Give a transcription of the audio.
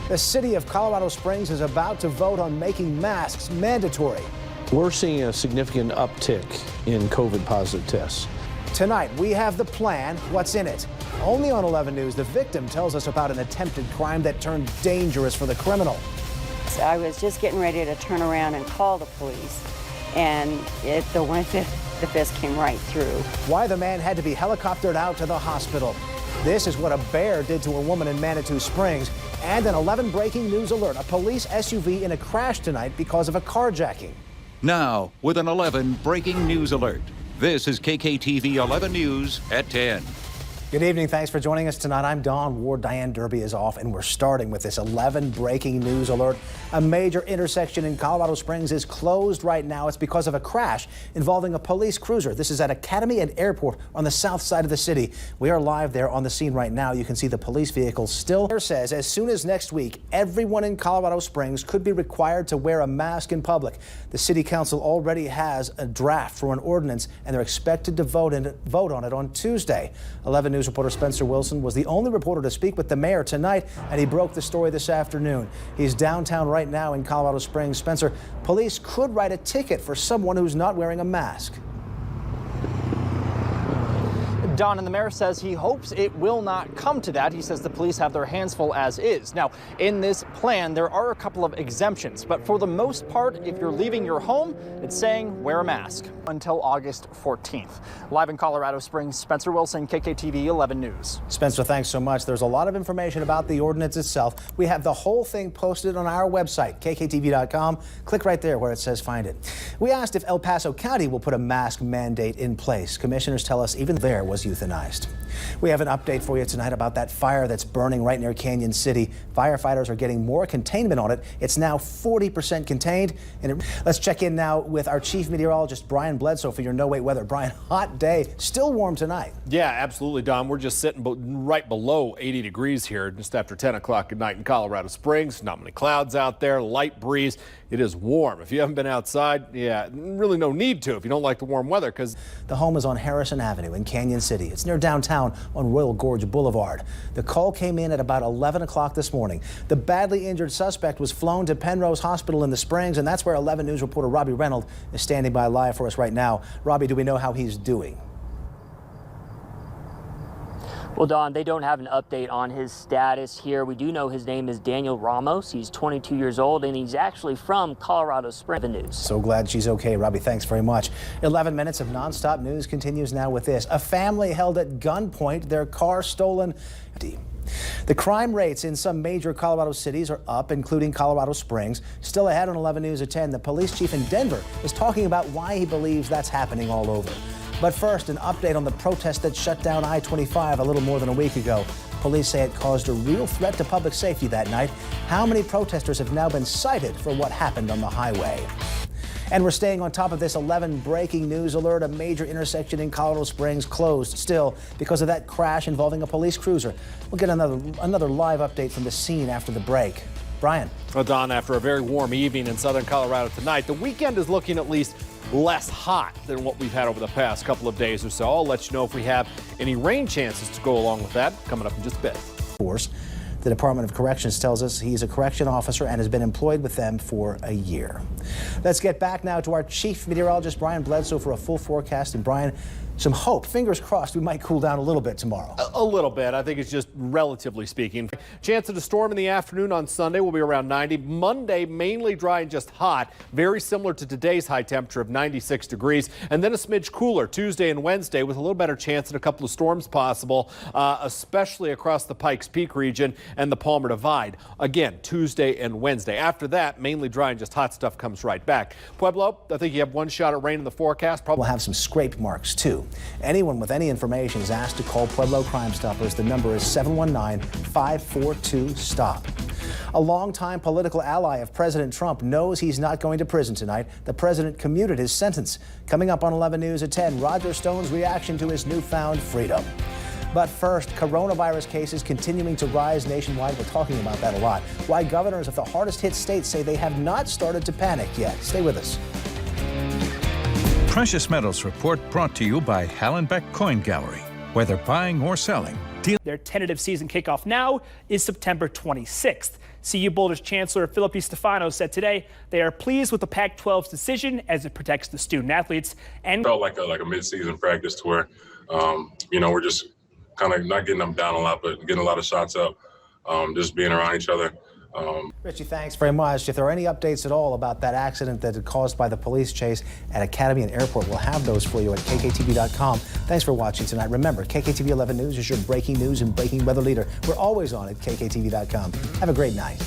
The city of Colorado Springs is about to vote on making masks mandatory. We're seeing a significant uptick in COVID positive tests. Tonight, we have the plan. What's in it? Only on 11 News, the victim tells us about an attempted crime that turned dangerous for the criminal. So I was just getting ready to turn around and call the police, and the fist came right through. Why the man had to be helicoptered out to the hospital. This is what a bear did to a woman in Manitou Springs. And an 11 breaking news alert. A police SUV in a crash tonight because of a carjacking. Now, with an 11 breaking news alert. This is KKTV 11 News at 10. Good evening. Thanks for joining us tonight. I'm Don Ward. Diane Derby is off, and we're starting with this 11 breaking news alert. A major intersection in Colorado Springs is closed right now. It's because of a crash involving a police cruiser. This is at Academy and Airport on the south side of the city. We are live there on the scene right now. You can see the police vehicle still. It says as soon as next week, everyone in Colorado Springs could be required to wear a mask in public. The city council already has a draft for an ordinance, and they're expected to vote on it on Tuesday. 11 News reporter Spencer Wilson was the only reporter to speak with the mayor tonight, and he broke the story this afternoon. He's downtown right now in Colorado Springs. Spencer, police could write a ticket for someone who's not wearing a mask. Don, and the mayor says he hopes it will not come to that. He says the police have their hands full as is. Now, in this plan, there are a couple of exemptions, but for the most part, if you're leaving your home, it's saying wear a mask until August 14th. Live in Colorado Springs, Spencer Wilson, KKTV 11 News. Spencer, thanks so much. There's a lot of information about the ordinance itself. We have the whole thing posted on our website, kktv.com. Click right there where it says find it. We asked if El Paso County will put a mask mandate in place. Commissioners tell us even there was euthanized. We have an update for you tonight about that fire that's burning right near Canyon City. Firefighters are getting more containment on it. It's now 40% contained. Let's check in now with our chief meteorologist, Brian Bledsoe, for your no-wait weather. Brian, hot day, still warm tonight. Yeah, absolutely, Don. We're just sitting right below 80 degrees here just after 10 o'clock at night in Colorado Springs. Not many clouds out there, light breeze. It is warm. If you haven't been outside, yeah, really no need to if you don't like the warm weather, because the home is on Harrison Avenue in Canyon City. It's near downtown on Royal Gorge Boulevard. The call came in at about 11 o'clock this morning. The badly injured suspect was flown to Penrose Hospital in the Springs, and that's where 11 News reporter Robbie Reynold is standing by live for us right now. Robbie, do we know how he's doing? Well, Don, they don't have an update on his status here. We do know his name is Daniel Ramos. He's 22 years old, and he's actually from Colorado Springs. So glad she's okay, Robbie. Thanks very much. 11 minutes of nonstop news continues now with this. A family held at gunpoint, their car stolen. The crime rates in some major Colorado cities are up, including Colorado Springs. Still ahead on 11 News at 10, the police chief in Denver is talking about why he believes that's happening all over. But first, an update on the protest that shut down I-25 a little more than a week ago. Police say it caused a real threat to public safety that night. How many protesters have now been cited for what happened on the highway? And we're staying on top of this 11 breaking news alert. A major intersection in Colorado Springs closed still because of that crash involving a police cruiser. We'll get another live update from the scene after the break. Brian. Well, Don, after a very warm evening in southern Colorado tonight, the weekend is looking at least less hot than what we've had over the past couple of days or so. I'll let you know if we have any rain chances to go along with that coming up in just a bit. Of course, the Department of Corrections tells us he's a correction officer and has been employed with them for a year. Let's get back now to our chief meteorologist, Brian Bledsoe, for a full forecast. And Brian, some hope. Fingers crossed we might cool down a little bit tomorrow. A little bit. I think it's just relatively speaking. Chance of a storm in the afternoon on Sunday will be around 90. Monday, mainly dry and just hot. Very similar to today's high temperature of 96 degrees. And then a smidge cooler Tuesday and Wednesday with a little better chance at a couple of storms possible, especially across the Pikes Peak region and the Palmer Divide. Again, Tuesday and Wednesday. After that, mainly dry and just hot stuff comes right back. Pueblo, I think you have one shot at rain in the forecast. We'll have some scrape marks, too. Anyone with any information is asked to call Pueblo Crime Stoppers. The number is 719-542-STOP. A longtime political ally of President Trump knows he's not going to prison tonight. The president commuted his sentence. Coming up on 11 News at 10, Roger Stone's reaction to his newfound freedom. But first, coronavirus cases continuing to rise nationwide. We're talking about that a lot. Why governors of the hardest hit states say they have not started to panic yet. Stay with us. Precious Metals Report brought to you by Hallenbeck Coin Gallery. Whether buying or selling, Their tentative season kickoff now is September 26th. CU Boulder's Chancellor Philip Stefano said today they are pleased with the Pac-12's decision as it protects the student athletes and felt like a mid-season practice to where, we're just kind of not getting them down a lot, but getting a lot of shots up, just being around each other. Richie, thanks very much. If there are any updates at all about that accident that is caused by the police chase at Academy and Airport, we'll have those for you at KKTV.com. Thanks for watching tonight. Remember, KKTV 11 News is your breaking news and breaking weather leader. We're always on at KKTV.com. Have a great night.